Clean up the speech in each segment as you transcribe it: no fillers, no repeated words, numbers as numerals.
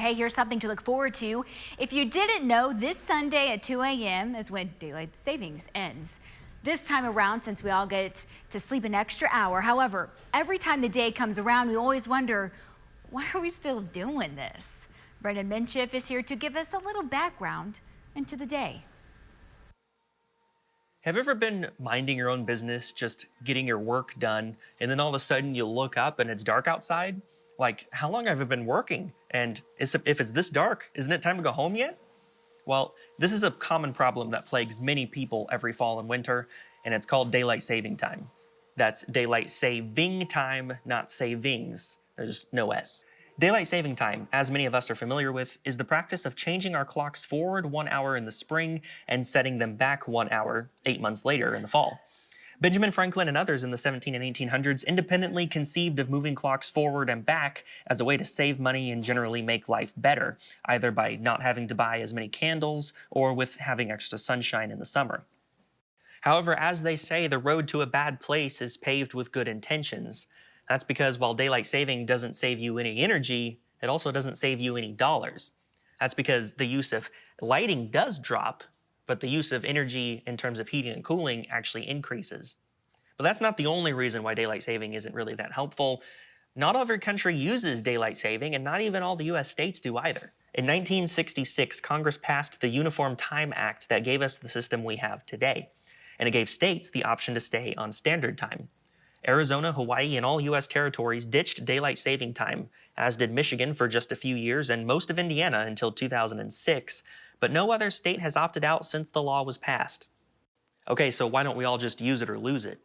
Hey, here's something to look forward to. If you didn't know, this Sunday at 2 a.m. is when daylight savings ends. This time around, since we all get to sleep an extra hour. However, every time the day comes around, we always wonder, why are we still doing this? Brenden Mincheff is here to give us a little background into the day. Have you ever been minding your own business, just getting your work done, and then all of a sudden you look up and it's dark outside? Like, how long have I been working? And if it's this dark, isn't it time to go home yet? Well, this is a common problem that plagues many people every fall and winter, and it's called daylight saving time. That's daylight saving time, not savings. There's no S. Daylight saving time, as many of us are familiar with, is the practice of changing our clocks forward 1 hour in the spring and setting them back 1 hour 8 months later in the fall. Benjamin Franklin and others in the 17 and 1800s independently conceived of moving clocks forward and back as a way to save money and generally make life better, either by not having to buy as many candles or with having extra sunshine in the summer. However, as they say, the road to a bad place is paved with good intentions. That's because while daylight saving doesn't save you any energy, it also doesn't save you any dollars. That's because the use of lighting does drop, but the use of energy in terms of heating and cooling actually increases. But that's not the only reason why daylight saving isn't really that helpful. Not every country uses daylight saving, and not even all the US states do either. In 1966, Congress passed the Uniform Time Act that gave us the system we have today, and it gave states the option to stay on standard time. Arizona, Hawaii, and all US territories ditched daylight saving time, as did Michigan for just a few years and most of Indiana until 2006, but no other state has opted out since the law was passed. Okay, so why don't we all just use it or lose it?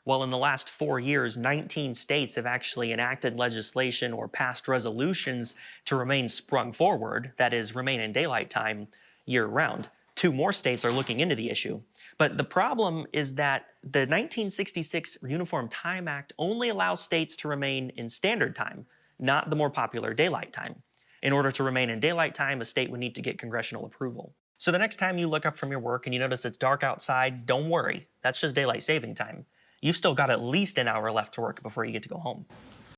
Well, in the last 4 years, 19 states have actually enacted legislation or passed resolutions to remain sprung forward, that is, remain in daylight time year-round. 2 more states are looking into the issue. But the problem is that the 1966 Uniform Time Act only allows states to remain in standard time, not the more popular daylight time. In order to remain in daylight time, a state would need to get congressional approval. So the next time you look up from your work and you notice it's dark outside, don't worry. That's just daylight saving time. You've still got at least an hour left to work before you get to go home.